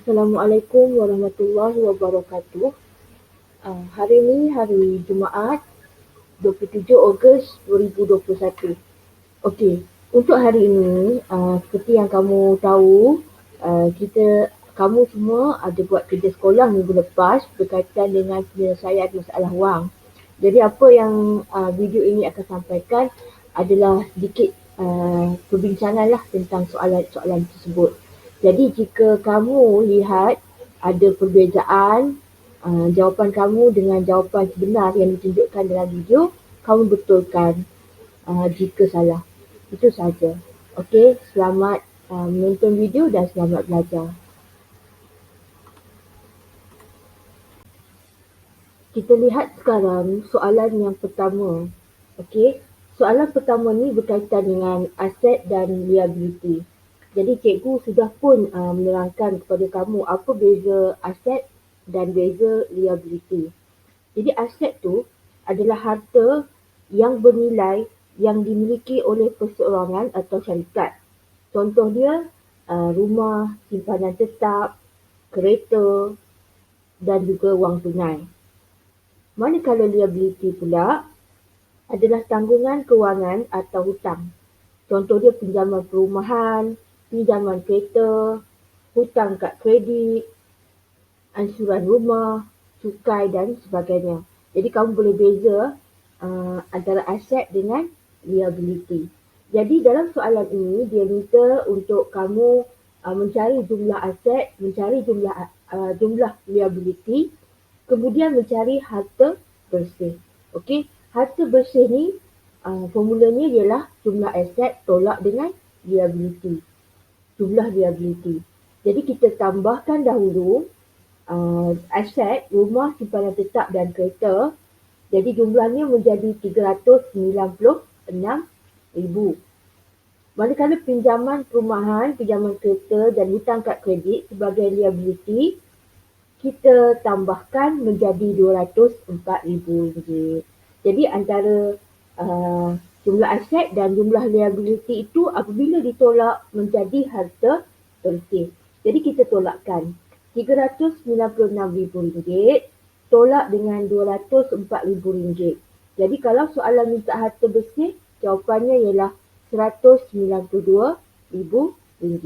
Assalamualaikum warahmatullahi wabarakatuh. Hari ini hari Jumaat 27 Ogos 2021. Okey, untuk hari ini seperti yang kamu tahu, kamu semua ada buat kerja sekolah minggu lepas berkaitan dengan penyelesaian masalah wang. Jadi apa yang video ini akan sampaikan adalah sedikit perbincangan lah tentang soalan-soalan tersebut. Jadi jika kamu lihat ada perbezaan jawapan kamu dengan jawapan sebenar yang ditunjukkan dalam video, kamu betulkan jika salah. Itu saja. Okey, selamat menonton video dan selamat belajar. Kita lihat sekarang soalan yang pertama. Okey, soalan pertama ni berkaitan dengan aset dan liability. Jadi cikgu sudah pun menerangkan kepada kamu apa beza aset dan beza liability. Jadi aset tu adalah harta yang bernilai yang dimiliki oleh perseorangan atau syarikat. Contoh dia rumah, simpanan tetap, kereta dan juga wang tunai. Manakala liability pula adalah tanggungan kewangan atau hutang. Contoh dia pinjaman perumahan, pinjaman kereta, hutang kad kredit, ansuran rumah, cukai dan sebagainya. Jadi kamu boleh beza antara aset dengan liability. Jadi dalam soalan ini dia minta untuk kamu mencari jumlah aset, mencari jumlah liability, kemudian mencari harta bersih. Okey, harta bersih ni formulanya ialah jumlah aset tolak dengan liability. Jumlah liability. Jadi kita tambahkan dahulu aset, rumah, simpanan tetap dan kereta. Jadi jumlahnya menjadi 396,000. Manakala pinjaman perumahan, pinjaman kereta dan hutang kad kredit sebagai liability, kita tambahkan menjadi RM204,000. Jadi antara jumlah aset dan jumlah liability itu apabila ditolak menjadi harta bersih. Jadi kita tolakkan RM396,000 tolak dengan RM204,000. Jadi kalau soalan minta harta bersih, jawapannya ialah RM192,000.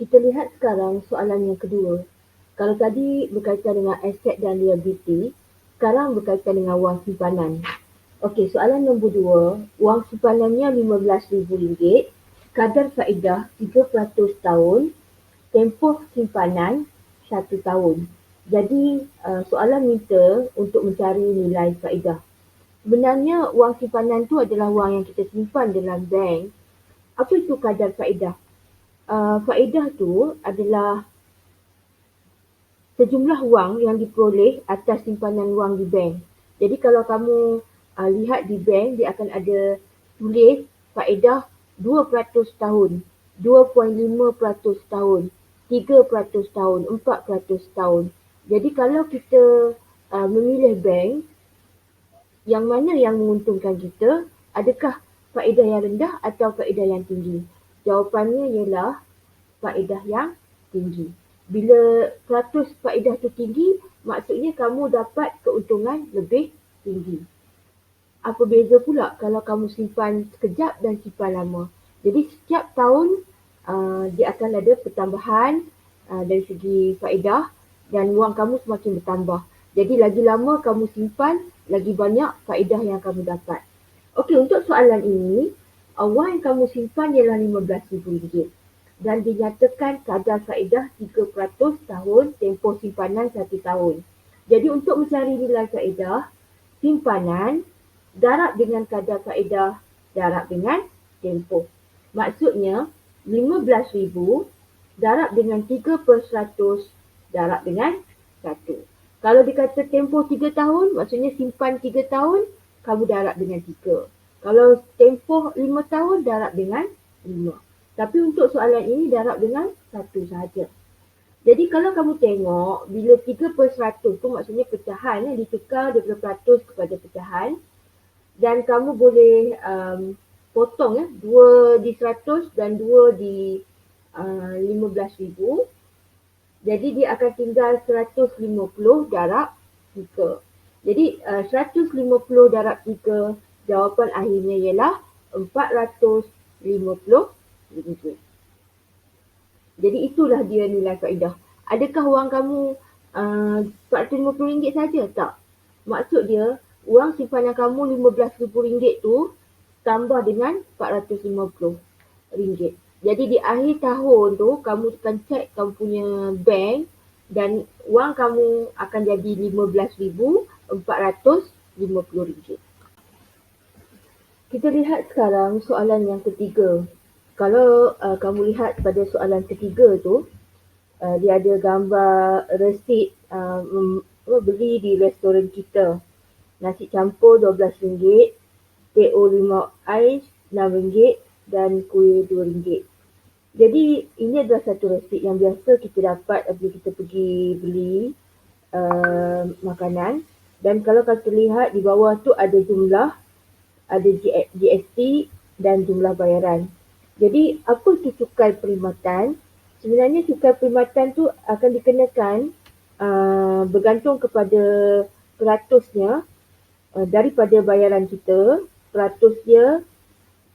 Kita lihat sekarang soalan yang kedua. Kalau tadi berkaitan dengan aset dan liability, sekarang berkaitan dengan wang simpanan. Okey, soalan nombor 2, wang simpanannya RM15,000, kadar faedah 3% tahun, tempoh simpanan 1 tahun. Jadi soalan minta untuk mencari nilai faedah. Sebenarnya wang simpanan tu adalah wang yang kita simpan dalam bank. Apa itu kadar faedah? Faedah tu adalah sejumlah wang yang diperoleh atas simpanan wang di bank. Jadi kalau kamu lihat di bank, dia akan ada tulis faedah 2% tahun, 2.5% tahun, 3% tahun, 4% tahun. Jadi kalau kita memilih bank, yang mana yang menguntungkan kita? Adakah faedah yang rendah atau faedah yang tinggi? Jawapannya ialah faedah yang tinggi. Bila 100 faedah tu tinggi, maksudnya kamu dapat keuntungan lebih tinggi. Apa beza pula kalau kamu simpan sekejap dan simpan lama? Jadi setiap tahun dia akan ada pertambahan dari segi faedah dan wang kamu semakin bertambah. Jadi lagi lama kamu simpan, lagi banyak faedah yang kamu dapat. Okey, untuk soalan ini, wang yang kamu simpan ialah RM15,000 dan dinyatakan kadar faedah 3% tahun, tempoh simpanan 1 tahun. Jadi untuk mencari nilai faedah, simpanan darab dengan kadar faedah darab dengan tempoh. Maksudnya RM15,000 darab dengan 3% darab dengan 1. Kalau dikata tempoh 3 tahun, maksudnya simpan 3 tahun, kamu darab dengan 3. Kalau tempoh 5 tahun, darab dengan 5. Tapi untuk soalan ini darab dengan 1 sahaja. Jadi kalau kamu tengok, bila 3% tu maksudnya pecahan, ditukar daripada peratus kepada pecahan, dan kamu boleh potong 2 di 100 dan 2 di 15,000. Jadi dia akan tinggal 150 darab 3. Jadi 150 darab 3, jawapan akhirnya ialah RM450. Jadi itulah dia nilai faedah. Adakah wang kamu RM450 saja? Tak. Maksud dia, wang simpanan kamu RM15,000 tu tambah dengan RM450. Jadi di akhir tahun tu, kamu akan cek kamu punya bank dan wang kamu akan jadi RM15,450. Kita lihat sekarang soalan yang ketiga. Kalau kamu lihat pada soalan ketiga tu, dia ada gambar resit beli di restoran kita. Nasi campur RM12, teh o 5 ais RM6 dan kuih RM2. Jadi ini adalah satu resit yang biasa kita dapat apabila kita pergi beli makanan. Dan kalau kita lihat di bawah tu ada jumlah, ada GST dan jumlah bayaran. Jadi apa itu cukai perkhidmatan? Sebenarnya cukai perkhidmatan tu akan dikenakan bergantung kepada peratusnya daripada bayaran kita, peratus dia,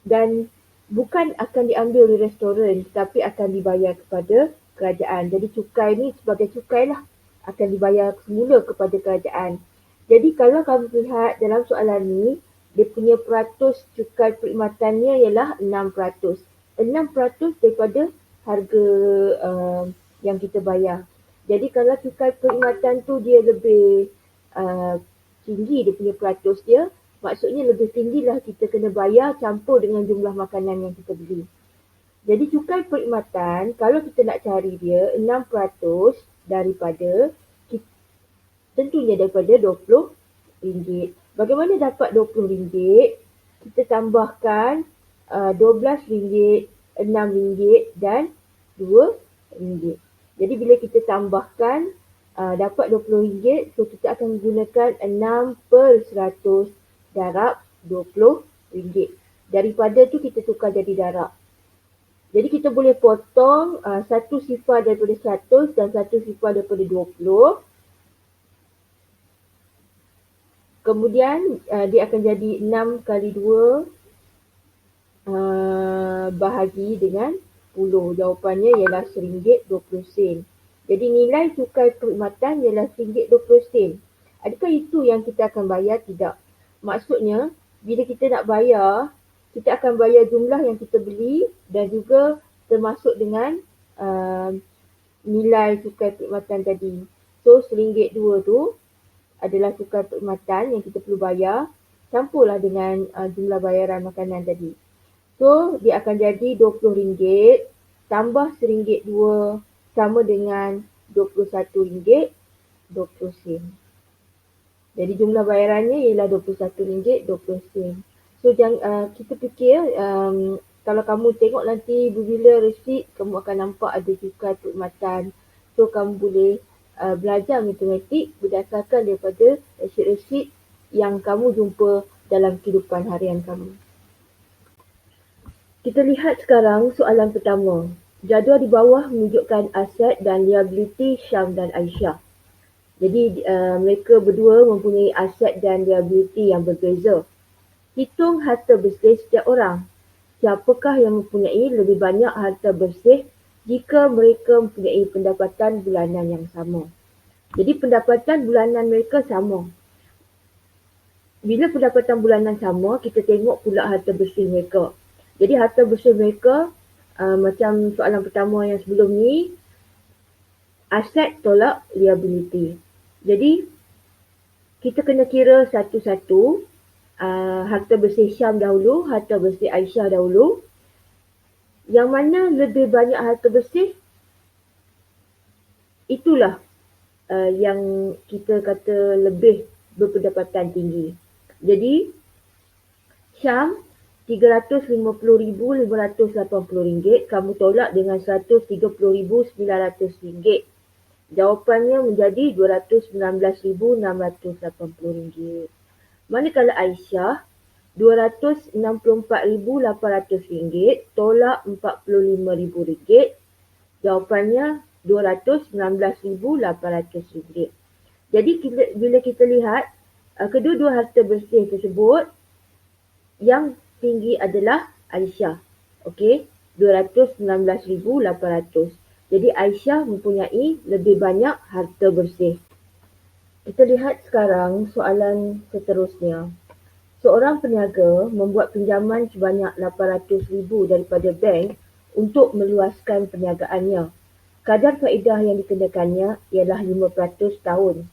dan bukan akan diambil di restoran tetapi akan dibayar kepada kerajaan. Jadi cukai ni sebagai cukai lah, akan dibayar semula kepada kerajaan. Jadi kalau kamu lihat dalam soalan ni, dia punya peratus cukai perkhidmatannya ialah 6%. 6% daripada harga yang kita bayar. Jadi kalau cukai perkhidmatan tu dia lebih tinggi dia punya peratus dia, maksudnya lebih tinggilah kita kena bayar campur dengan jumlah makanan yang kita beli. Jadi cukai perkhidmatan, kalau kita nak cari dia, 6% daripada, tentunya daripada RM20. Bagaimana dapat RM20? Kita tambahkan RM12, RM6 dan RM2. Jadi bila kita tambahkan dapat RM20, so kita akan gunakan 6/100 darab RM20. Daripada tu kita tukar jadi darab. Jadi kita boleh potong satu sifar daripada 100 dan satu sifar daripada 20. Kemudian dia akan jadi 6 kali 2 bahagi dengan 10. Jawapannya ialah RM1.20. Jadi nilai cukai perkhidmatan ialah RM1.20. Adakah itu yang kita akan bayar? Tidak. Maksudnya, bila kita nak bayar, kita akan bayar jumlah yang kita beli dan juga termasuk dengan nilai cukai perkhidmatan tadi. So, RM1.2 tu adalah cukai perkhidmatan yang kita perlu bayar, campurlah dengan jumlah bayaran makanan tadi. So, dia akan jadi RM20 tambah RM1.2 sama dengan RM21.20. Jadi jumlah bayarannya ialah RM21.20. So kita fikir kalau kamu tengok nanti bila resit, kamu akan nampak ada cukai perkhidmatan. So kamu boleh belajar matematik berdasarkan daripada resit-resit yang kamu jumpa dalam kehidupan harian kamu. Kita lihat sekarang soalan pertama. Jadual di bawah menunjukkan aset dan liability Syam dan Aisyah. Jadi mereka berdua mempunyai aset dan liability yang berbeza. Hitung harta bersih setiap orang. Siapakah yang mempunyai lebih banyak harta bersih jika mereka mempunyai pendapatan bulanan yang sama? Jadi pendapatan bulanan mereka sama. Bila pendapatan bulanan sama, kita tengok pula harta bersih mereka. Jadi harta bersih mereka macam soalan pertama yang sebelum ni, aset tolak liability. Jadi kita kena kira satu-satu, harta bersih Syam dahulu, harta bersih Aisyah dahulu. Yang mana lebih banyak harta bersih, itulah yang kita kata lebih berpendapatan tinggi. Jadi Syam RM350,580, kamu tolak dengan RM130,900. Jawapannya menjadi RM219,680. Manakala Aisyah, RM264,800 tolak RM45,000, Jawapannya RM219,800. Jadi bila kita lihat kedua-dua harta bersih tersebut, yang tinggi adalah Aisyah. Okey, 219,800. Jadi Aisyah mempunyai lebih banyak harta bersih. Kita lihat sekarang soalan seterusnya. Seorang peniaga membuat pinjaman sebanyak RM800,000 daripada bank untuk meluaskan perniagaannya. Kadar faedah yang dikenakannya ialah 5% tahun.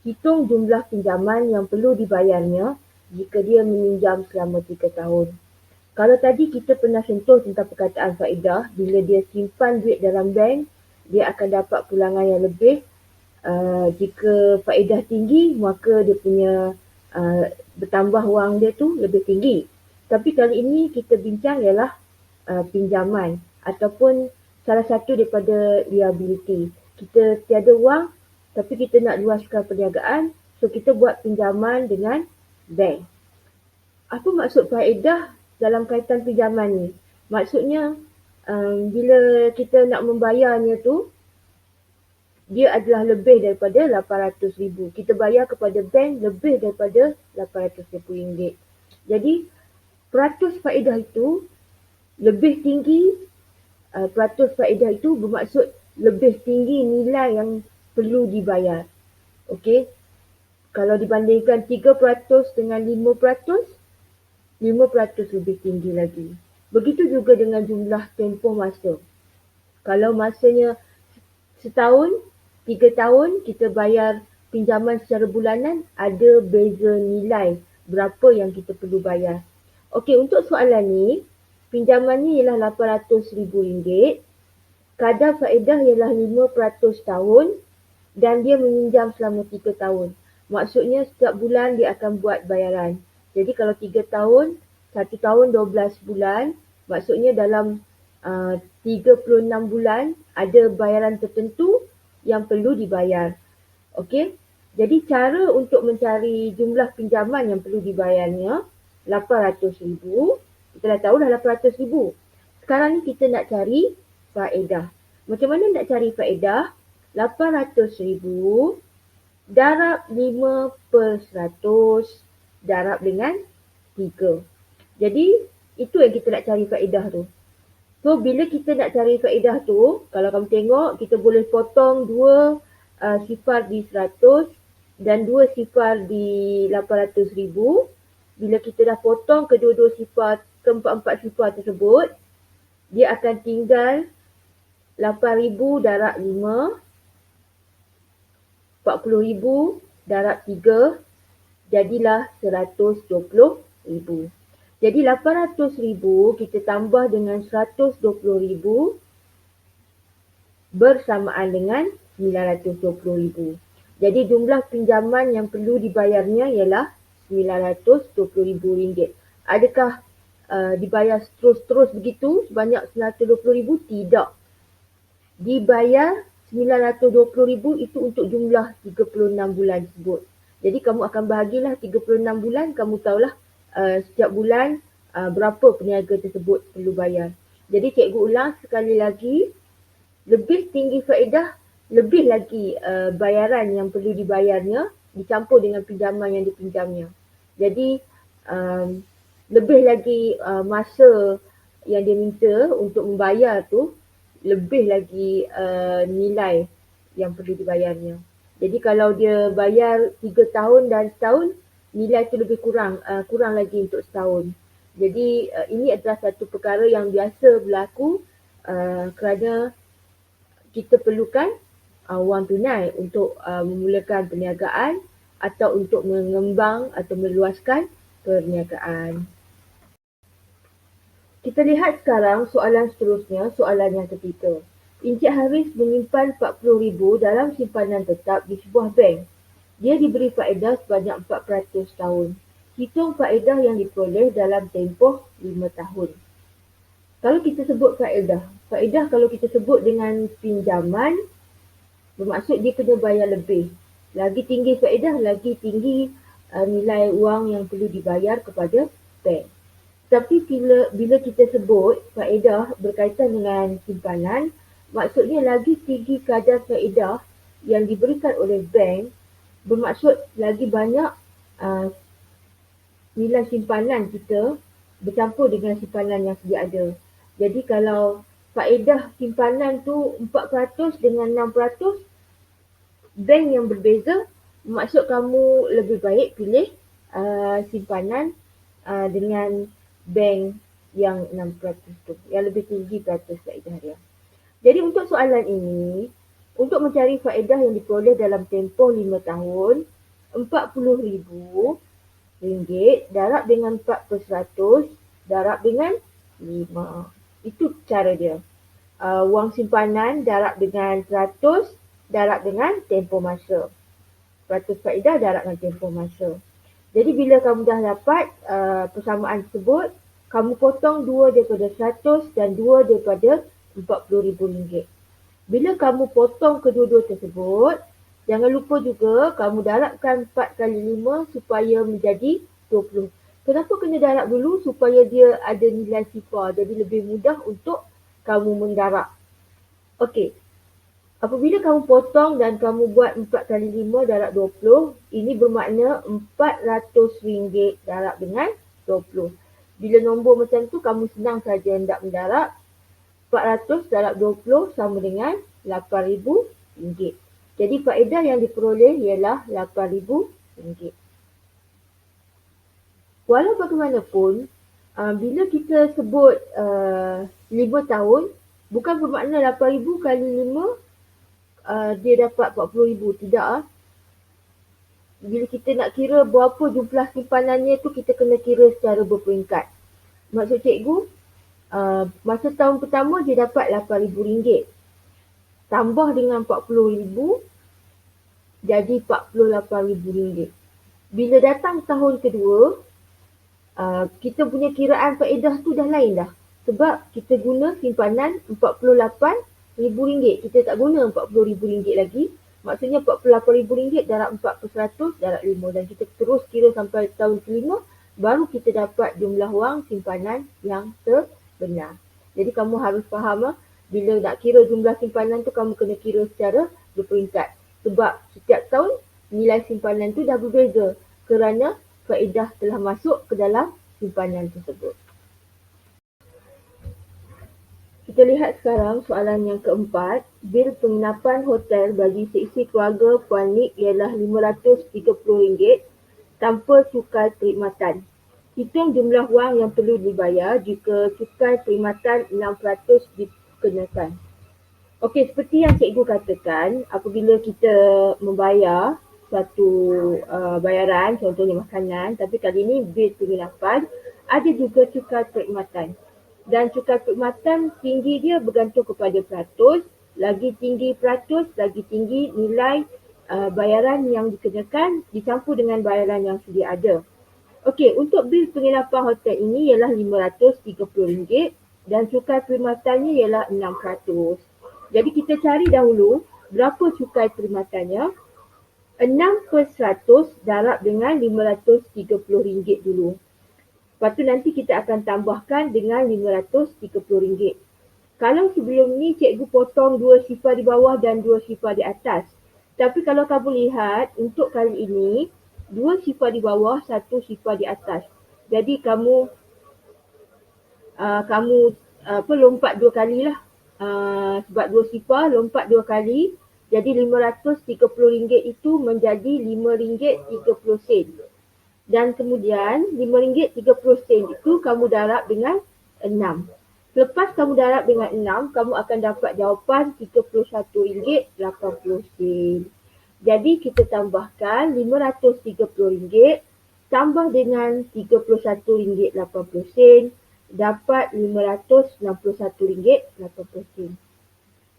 Hitung jumlah pinjaman yang perlu dibayarnya jika dia meminjam selama 3 tahun. Kalau tadi kita pernah sentuh tentang perkataan faedah, bila dia simpan duit dalam bank, dia akan dapat pulangan yang lebih. Jika faedah tinggi, maka dia punya bertambah wang dia tu lebih tinggi. Tapi kali ini kita bincang ialah pinjaman ataupun salah satu daripada liability. Kita tiada wang tapi kita nak luaskan perniagaan, so kita buat pinjaman dengan bank. Apa maksud faedah dalam kaitan pinjaman ni? Maksudnya bila kita nak membayarnya tu, dia adalah lebih daripada RM800,000. Kita bayar kepada bank lebih daripada RM800,000. Jadi, peratus faedah itu lebih tinggi. Peratus faedah itu bermaksud lebih tinggi nilai yang perlu dibayar. Okey. Kalau dibandingkan 3% dengan 5%, 5% lebih tinggi lagi. Begitu juga dengan jumlah tempoh masa. Kalau masanya setahun, 3 tahun, kita bayar pinjaman secara bulanan, ada beza nilai berapa yang kita perlu bayar. Okey, untuk soalan ni, pinjaman ni ialah RM800,000, kadar faedah ialah 5% tahun dan dia meminjam selama 3 tahun. Maksudnya setiap bulan dia akan buat bayaran. Jadi kalau 3 tahun, 1 tahun 12 bulan, maksudnya dalam 36 bulan ada bayaran tertentu yang perlu dibayar. Okey? Jadi cara untuk mencari jumlah pinjaman yang perlu dibayarnya RM800,000. Kita dah tahu dah RM800,000. Sekarang ni kita nak cari faedah. Macam mana nak cari faedah? RM800,000 darab 5% darab dengan 3. Jadi itu yang kita nak cari faedah tu. So, bila kita nak cari faedah tu, kalau kamu tengok, kita boleh potong 2 sifar di 100 dan 2 sifar di RM800,000. Bila kita dah potong kedua-dua sifar, keempat-empat sifar tersebut, dia akan tinggal RM8,000 darab 5, RM40,000 darab 3, jadilah RM120,000. Jadi RM800,000 kita tambah dengan RM120,000 bersamaan dengan RM920,000. Jadi jumlah pinjaman yang perlu dibayarnya ialah RM920,000. Adakah dibayar terus-terus begitu sebanyak RM920,000? Tidak. Dibayar RM920,000 itu untuk jumlah 36 bulan tersebut. Jadi kamu akan bahagilah 36 bulan, kamu tahulah setiap bulan berapa peniaga tersebut perlu bayar. Jadi cikgu ulang sekali lagi, lebih tinggi faedah, lebih lagi bayaran yang perlu dibayarnya dicampur dengan pinjaman yang dipinjamnya. Jadi lebih lagi masa yang dia minta untuk membayar tu, lebih lagi nilai yang perlu dibayarnya. Jadi kalau dia bayar 3 tahun dan setahun, nilai tu lebih kurang lagi untuk setahun. Jadi ini adalah satu perkara yang biasa berlaku kerana kita perlukan wang tunai untuk memulakan perniagaan atau untuk mengembang atau meluaskan perniagaan. Kita lihat sekarang soalan seterusnya, soalan yang ketiga. Encik Haris menyimpan RM40,000 dalam simpanan tetap di sebuah bank. Dia diberi faedah sebanyak 4% tahun. Hitung faedah yang diperoleh dalam tempoh 5 tahun. Kalau kita sebut faedah kalau kita sebut dengan pinjaman, bermaksud dia kena bayar lebih. Lagi tinggi faedah, lagi tinggi nilai wang yang perlu dibayar kepada bank. Tapi bila kita sebut faedah berkaitan dengan simpanan, Maksudnya lagi tinggi kadar faedah yang diberikan oleh bank, bermaksud lagi banyak uh, nilai simpanan kita bercampur dengan simpanan yang sedia ada. Jadi kalau faedah simpanan tu 4% dengan 6%, bank yang berbeza, maksud kamu lebih baik pilih simpanan dengan bank yang 6% tu, yang lebih tinggi peratus faedah dia. Jadi untuk soalan ini, untuk mencari faedah yang diperoleh dalam tempoh 5 tahun, RM40,000 darab dengan 4% darab dengan 5. Itu cara dia. Wang simpanan darab dengan 100 darab dengan tempoh masa. Peratus faedah darab dengan tempoh masa. Jadi bila kamu dah dapat persamaan tersebut, kamu potong 2 daripada 100 dan 2 daripada RM40,000. Bila kamu potong kedua-dua tersebut, jangan lupa juga kamu darabkan 4 kali 5 supaya menjadi 20. Kenapa kena darab dulu? Supaya dia ada nilai sifar. Jadi lebih mudah untuk kamu mendarab. Okey. Apabila kamu potong dan kamu buat 4 kali 5 darab 20, ini bermakna RM400 darab dengan 20. Bila nombor macam tu, kamu senang saja hendak mendarab. 400 darab 20 sama dengan RM8,000. Jadi faedah yang diperoleh ialah RM8,000. Walau bagaimanapun, bila kita sebut 5 tahun, bukan bermakna 8,000 kali 5 dia dapat 40,000. Tidak. Bila kita nak kira berapa jumlah simpanannya tu, kita kena kira secara berperingkat. Maksud cikgu, masa tahun pertama dia dapat RM8,000. Tambah dengan 40,000 jadi RM48,000. Bila datang tahun kedua, kita punya kiraan faedah tu dah lain dah. Sebab kita guna simpanan RM48,000. Kita tak guna RM40,000 lagi. Maksudnya RM48,000 darab 4% darab 5. Dan kita terus kira sampai tahun kelima, baru kita dapat jumlah wang simpanan yang sebenar. Jadi kamu harus faham, bila nak kira jumlah simpanan tu, kamu kena kira secara berperingkat. Sebab setiap tahun, nilai simpanan tu dah berbeza kerana faedah telah masuk ke dalam simpanan tersebut. Kita lihat sekarang soalan yang keempat. Bil penginapan hotel bagi seisi keluarga Puan Nik ialah RM530 tanpa cukai perkhidmatan. Hitung jumlah wang yang perlu dibayar jika cukai perkhidmatan 6% dikenakan. Okey, seperti yang cikgu katakan, apabila kita membayar satu bayaran, contohnya makanan, tapi kali ini bil penginapan, ada juga cukai perkhidmatan. Dan cukai perkhidmatan tinggi dia bergantung kepada peratus, lagi tinggi peratus, lagi tinggi nilai bayaran yang dikenakan dicampur dengan bayaran yang sedia ada. Okey, untuk bil penginapan hotel ini ialah RM530 dan cukai perkhidmatannya ialah 6%. Jadi kita cari dahulu berapa cukai perkhidmatannya. 6% darab dengan RM530 dulu. Lepas tu nanti kita akan tambahkan dengan RM530. Kalau sebelum ni cikgu potong 2 sifar di bawah dan 2 sifar di atas. Tapi kalau kamu lihat, untuk kali ini, 2 sifar di bawah, 1 sifar di atas. Jadi kamu lompat 2 kali lah. Sebab 2 sifar, lompat 2 kali. Jadi RM530 itu menjadi RM5.30. Dan kemudian RM5.30 itu kamu darab dengan 6. Selepas kamu darab dengan 6, kamu akan dapat jawapan RM31.80. Jadi kita tambahkan RM530 tambah dengan RM31.80 dapat RM561.80.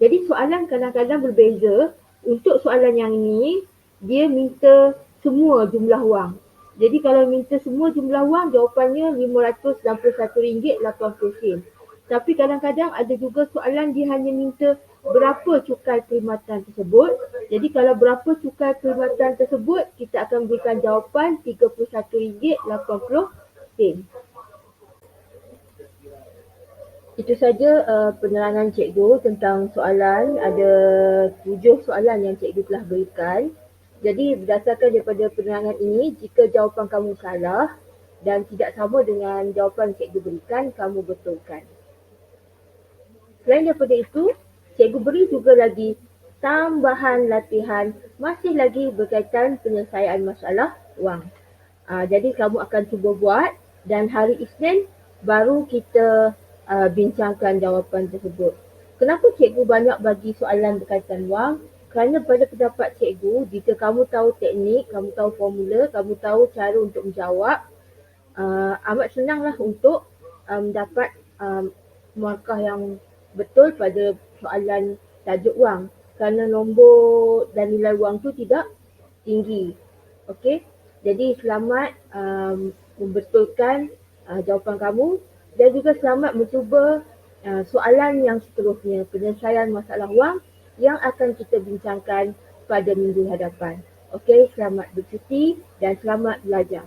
Jadi soalan kadang-kadang berbeza. Untuk soalan yang ini, dia minta semua jumlah wang. Jadi kalau minta semua jumlah wang, jawapannya RM561.80. Tapi kadang-kadang ada juga soalan dia hanya minta berapa cukai perkhidmatan tersebut. Jadi kalau berapa cukai perkhidmatan tersebut, kita akan berikan jawapan RM31.80. Itu saja penerangan cikgu tentang soalan. Ada 7 soalan yang cikgu telah berikan. Jadi berdasarkan daripada penerangan ini, jika jawapan kamu salah dan tidak sama dengan jawapan cikgu berikan, kamu betulkan. Selain daripada itu, cikgu beri juga lagi tambahan latihan masih lagi berkaitan penyelesaian masalah wang. Jadi kamu akan cuba buat dan hari Isnin baru kita bincangkan jawapan tersebut. Kenapa cikgu banyak bagi soalan berkaitan wang? Kerana pada pendapat cikgu, jika kamu tahu teknik, kamu tahu formula, kamu tahu cara untuk menjawab, amat senanglah untuk dapat markah yang betul pada soalan tajuk wang. Kerana nombor dan nilai wang tu tidak tinggi. Okey, jadi selamat membetulkan jawapan kamu dan juga selamat mencuba soalan yang seterusnya, penyelesaian masalah wang yang akan kita bincangkan pada minggu hadapan. Okey, selamat bercuti dan selamat belajar.